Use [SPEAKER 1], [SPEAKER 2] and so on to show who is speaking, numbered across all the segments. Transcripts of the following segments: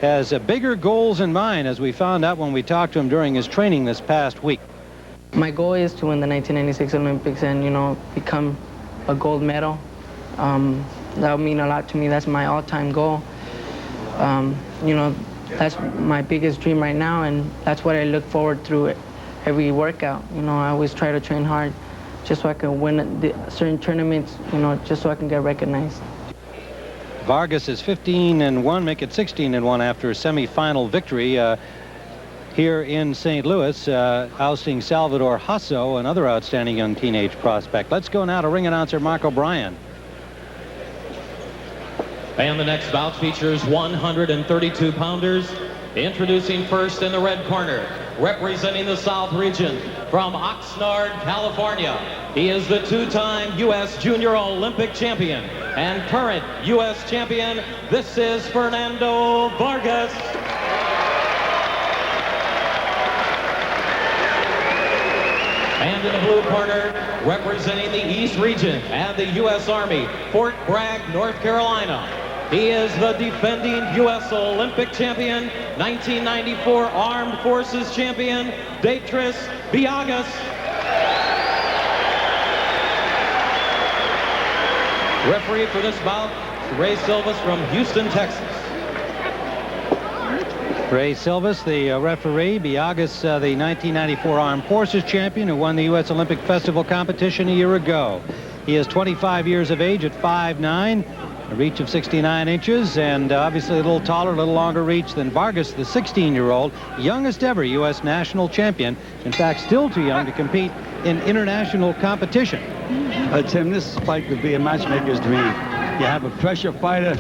[SPEAKER 1] has bigger goals in mind, as we found out when we talked to him during his training this past week.
[SPEAKER 2] My goal is to win the 1996 Olympics and, you know, become a gold medal. That would mean a lot to me. That's my all-time goal. You know, that's my biggest dream right now, and that's what I look forward through every workout. You know, I always try to train hard just so I can win certain tournaments, you know, just so I can get recognized.
[SPEAKER 1] Vargas is 15-1, make it 16-1 after a semifinal victory here in St. Louis, ousting Salvador Hasso, another outstanding young teenage prospect. Let's go now to ring announcer Mark O'Brien.
[SPEAKER 3] And the next bout features 132-pounders. Introducing first in the red corner, representing the South region from Oxnard, California. He is the two-time U.S. Junior Olympic champion and current U.S. champion. This is Fernando Vargas. And in the blue corner, representing the East region and the U.S. Army, Fort Bragg, North Carolina. He is the defending U.S. Olympic champion, 1994 Armed Forces champion, Darris Biagas. Referee for this bout, Ray Silvas from Houston, Texas.
[SPEAKER 1] Ray Silvas, the referee. Biagas, the 1994 Armed Forces champion who won the U.S. Olympic Festival competition a year ago. He is 25 years of age at 5'9", a reach of 69 inches, and obviously a little taller, a little longer reach than Vargas, the 16-year-old, youngest ever U.S. national champion. In fact, still too young to compete in international competition.
[SPEAKER 4] Tim, this fight could be a matchmaker's dream. You have a pressure fighter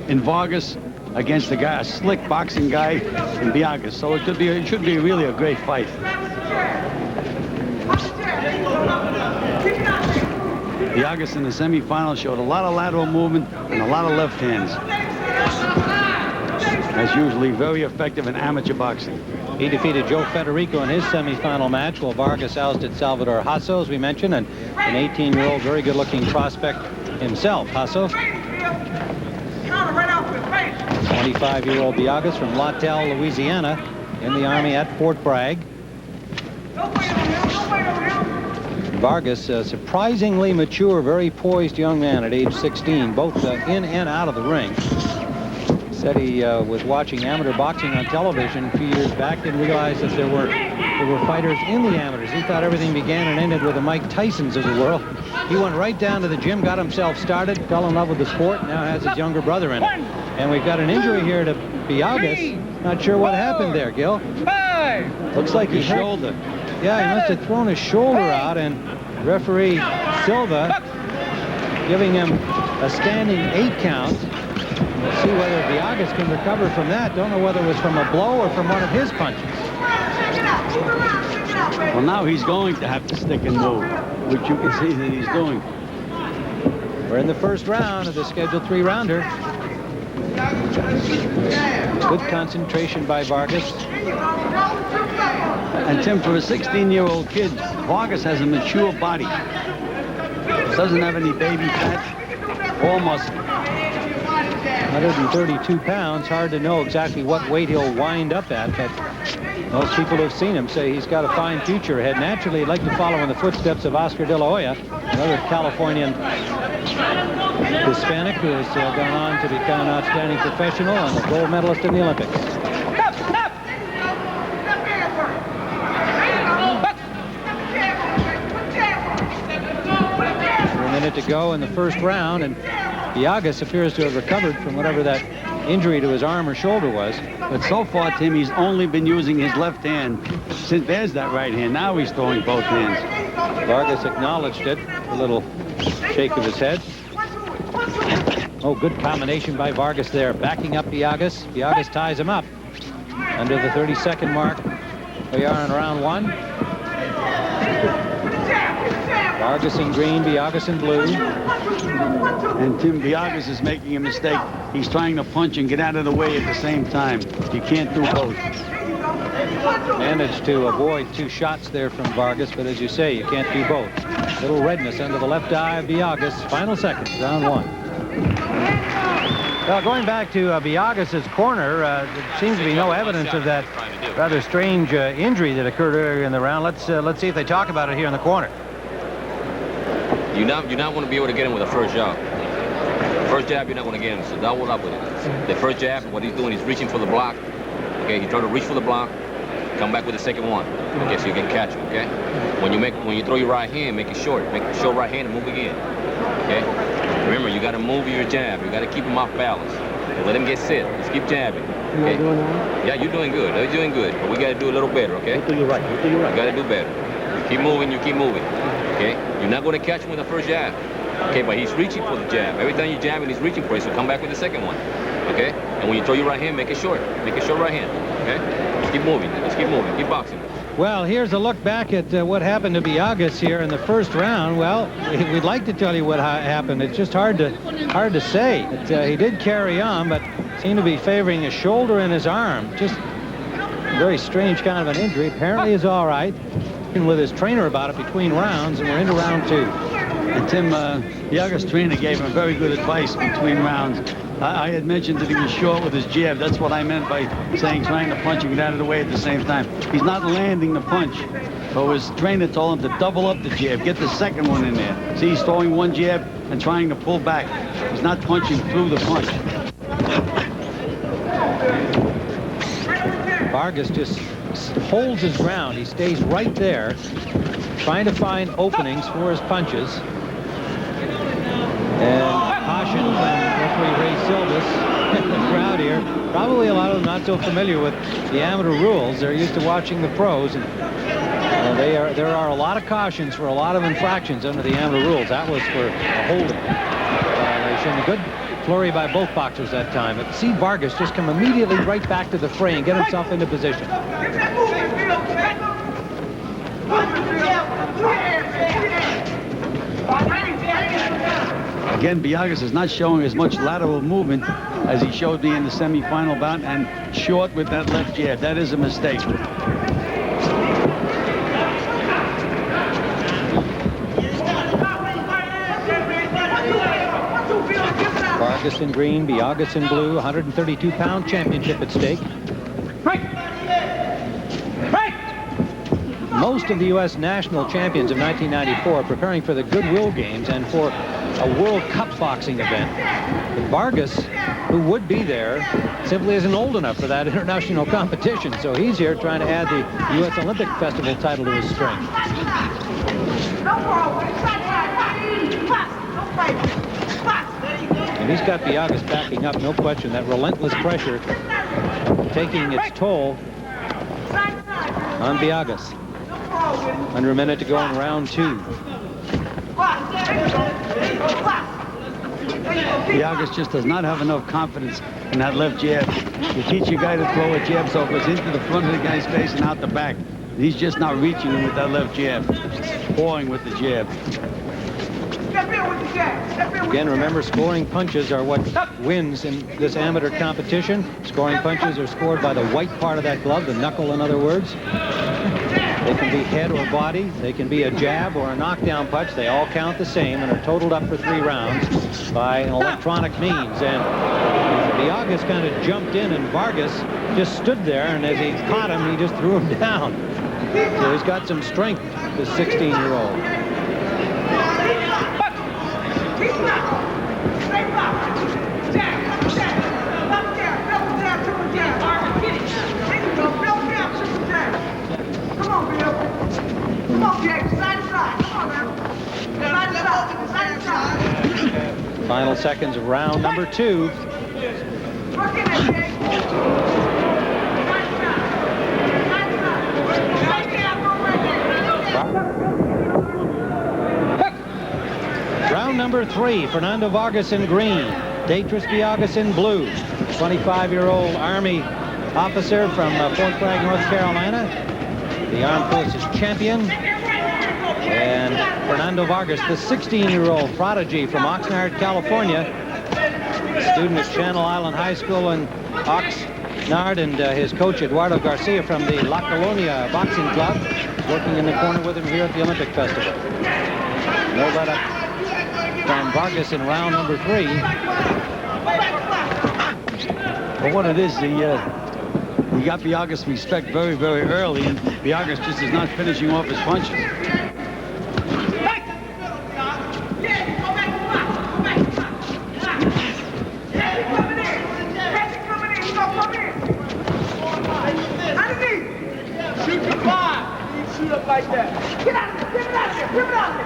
[SPEAKER 4] in Vargas against a guy, a slick boxing guy in Biagas. So it should be really a great fight. Biagas in the semifinal showed a lot of lateral movement and a lot of left hands. That's usually very effective in amateur boxing.
[SPEAKER 1] He defeated Joe Federico in his semifinal match, while Vargas ousted Salvador Hasso, as we mentioned, and an 18-year-old, very good-looking prospect himself. Hasso, 25-year-old Biagas from Lattell, Louisiana, in the Army at Fort Bragg. Vargas, a surprisingly mature, very poised young man at age 16, both in and out of the ring. Said he was watching amateur boxing on television a few years back, didn't realize that there were fighters in the amateurs. He thought everything began and ended with the Mike Tysons of the world. He went right down to the gym, got himself started, fell in love with the sport, now has his younger brother in it. And we've got an injury here to Biagas. Not sure what happened there, Gil. Looks like his shoulder. Yeah, he must have thrown his shoulder out, and referee Silva giving him a standing 8 count. We'll see whether Biagas can recover from that. Don't know whether it was from a blow or from one of his punches.
[SPEAKER 4] Well, now he's going to have to stick and move, which you can see that he's doing.
[SPEAKER 1] We're in the first round of the scheduled 3-rounder. Good concentration by Vargas.
[SPEAKER 4] And Tim, for a 16-year-old kid, Vargas has a mature body. Doesn't have any baby fat or muscle.
[SPEAKER 1] 132 pounds. Hard to know exactly what weight he'll wind up at, but most people who have seen him say he's got a fine future ahead. Naturally, he'd like to follow in the footsteps of Oscar De La Hoya, another Californian Hispanic who has gone on to become an outstanding professional and a gold medalist in the Olympics. A minute to go in the first round, and Biagas appears to have recovered from whatever that injury to his arm or shoulder was.
[SPEAKER 4] But so far, Tim, he's only been using his left hand. Since there's that right hand, now he's throwing both hands.
[SPEAKER 1] Vargas acknowledged it, a little shake of his head. Oh, good combination by Vargas there, backing up Biagas. Biagas ties him up. Under the 30-second mark, we are in round 1. Vargas in green, Biagas in blue.
[SPEAKER 4] And Tim, Biagas is making a mistake. He's trying to punch and get out of the way at the same time. You can't do both.
[SPEAKER 1] Managed to avoid 2 shots there from Vargas, but as you say, you can't do both. Little redness under the left eye of Biagas. Final seconds, round 1. Well, going back to Biagas' corner, there seems to be no evidence of that rather strange injury that occurred earlier in the round. Let's see if they talk about it here in the corner.
[SPEAKER 5] You not want to be able to get him with a first jab. First jab, you're not going to get him, so double up with it. The first jab, what he's doing, he's reaching for the block. Okay, he's trying to reach for the block, come back with the second one. Okay, so you can catch him, okay? When you throw your right hand, make it short. Make it short right hand and move again. Okay? Remember, you got to move your jab. You got to keep him off balance. Let him get set. Just keep jabbing. Okay? Yeah, you're doing good. You're doing good. But we got to do a little better, okay?
[SPEAKER 6] You to your right. You to your right.
[SPEAKER 5] You got to do better. You keep moving. You keep moving. Okay? You're not going to catch him with the first jab. Okay, but he's reaching for the jab. Every time you jab him, he's reaching for it, so come back with the second one. Okay? And when you throw your right hand, make it short. Make it short right hand. Okay? Just keep moving. Just keep moving. Keep boxing.
[SPEAKER 1] Well, here's a look back at what happened to Biagas here in the first round. Well, we'd like to tell you what happened. It's just hard to say. He did carry on, but seemed to be favoring his shoulder and his arm. Just a very strange kind of an injury. Apparently he's all right. With his trainer about it between rounds, and we're into round 2.
[SPEAKER 4] And Tim, Biagas' trainer gave him very good advice between rounds. I had mentioned that he was short with his jab. That's what I meant by saying trying to punch and get out of the way at the same time. He's not landing the punch. So his trainer told him to double up the jab, get the second one in there. See, he's throwing one jab and trying to pull back. He's not punching through the punch.
[SPEAKER 1] Vargas just holds his ground. He stays right there, trying to find openings for his punches. And caution from referee Ray Silvis in the crowd here. Probably a lot of them not so familiar with the amateur rules. They're used to watching the pros, and there are a lot of cautions for a lot of infractions under the amateur rules. That was for a holding violation. A good flurry by both boxers that time. But see Vargas just come immediately right back to the fray and get himself into position.
[SPEAKER 4] Again, Biagas is not showing as much lateral movement as he showed me in the semifinal bout, and short with that left jab. That is a mistake.
[SPEAKER 1] Vargas in green, Biagas in blue, 132-pound championship at stake. Most of the U.S. national champions of 1994 are preparing for the Goodwill Games and for a World Cup boxing event. But Vargas, who would be there, simply isn't old enough for that international competition. So he's here trying to add the U.S. Olympic Festival title to his string. And he's got Biagas backing up, no question. That relentless pressure taking its toll on Biagas. Under a minute to go in round 2.
[SPEAKER 4] Biagas just does not have enough confidence in that left jab. You teach your guy to throw a jab so it goes into the front of the guy's face and out the back. He's just not reaching him with that left jab. Pouring with the jab.
[SPEAKER 1] Again, remember, scoring punches are what wins in this amateur competition. Scoring punches are scored by the white part of that glove, the knuckle, in other words. They can be head or body. They can be a jab or a knockdown punch. They all count the same and are totaled up for 3 rounds by electronic means. And Biagas kind of jumped in, and Vargas just stood there, and as he caught him, he just threw him down. So he's got some strength, this 16-year-old. Final seconds of round number 2. Round number 3, Fernando Vargas in green, Darris Biagas in blue. 25-year-old Army officer from Fort Bragg, North Carolina, the Armed Forces champion. And Fernando Vargas, the 16-year-old prodigy from Oxnard, California, student at Channel Island High School in Oxnard, and his coach Eduardo Garcia from the La Colonia Boxing Club, working in the corner with him here at the Olympic Festival. No let up from Vargas in round number 3.
[SPEAKER 4] But what it is, he got Biagas' respect very, very early, and Biagas just is not finishing off his punches.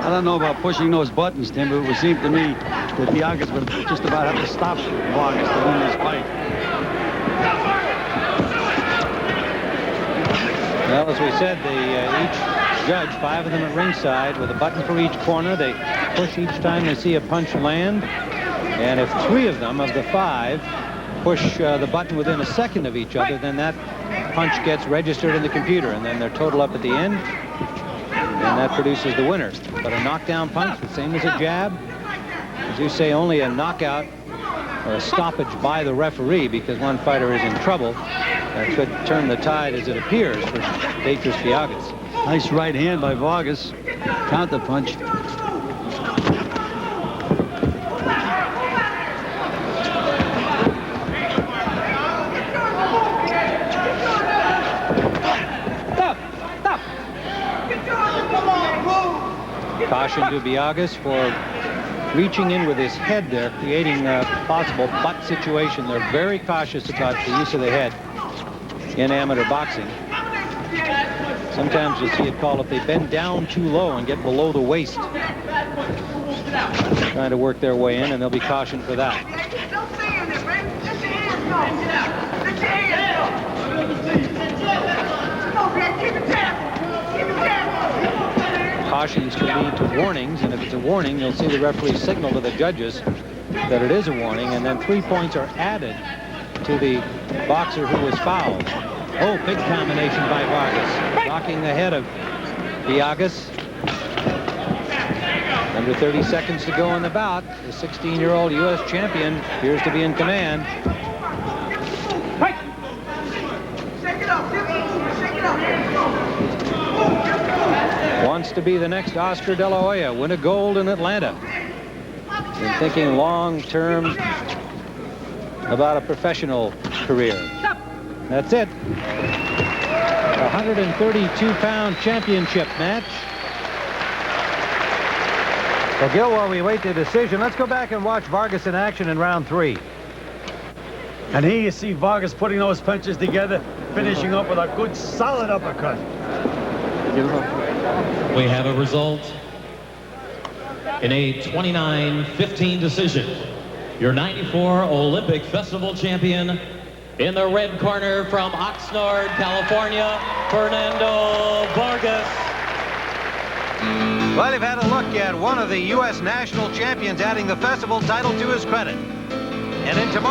[SPEAKER 4] I don't know about pushing those buttons, Tim, but it would seem to me that Biagas would just about have to stop Vargas to win this fight.
[SPEAKER 1] Well, as we said, each judge, 5 of them at ringside, with a button for each corner. They push each time they see a punch land. And if 3 of them, of the 5, push the button within a second of each other, then that punch gets registered in the computer, and then they're total up at the end, and that produces the winner. But a knockdown punch, the same as a jab, as you say, only a knockout or a stoppage by the referee because one fighter is in trouble. That could turn the tide, as it appears, for Darris Biagas.
[SPEAKER 4] Nice right hand by Vargas. Counter punch.
[SPEAKER 1] Caution to Biagas for reaching in with his head there, creating a possible butt situation. They're very cautious about the use of the head in amateur boxing. Sometimes you'll see it called if they bend down too low and get below the waist. Trying to work their way in, and they'll be cautioned for that. Cautions can lead to warnings, and if it's a warning, you'll see the referee signal to the judges that it is a warning, and then 3 points are added to the boxer who was fouled. Oh, big combination by Vargas, knocking the head of Biagas. Under 30 seconds to go in the bout. The 16-year-old U.S. champion appears to be in command. Wants to be the next Oscar De La Hoya, win a gold in Atlanta. Been thinking long-term about a professional career. That's it. A 132-pound championship match.
[SPEAKER 6] Well, Gil, while we wait the decision, let's go back and watch Vargas in action in round 3.
[SPEAKER 4] And here you see Vargas putting those punches together, finishing up with a good, solid uppercut.
[SPEAKER 3] We have a result in a 29-15 decision. Your 94 Olympic Festival champion in the red corner from Oxnard, California, Fernando Vargas.
[SPEAKER 6] Well, you've had a look at one of the U.S. national champions adding the festival title to his credit. And in tomorrow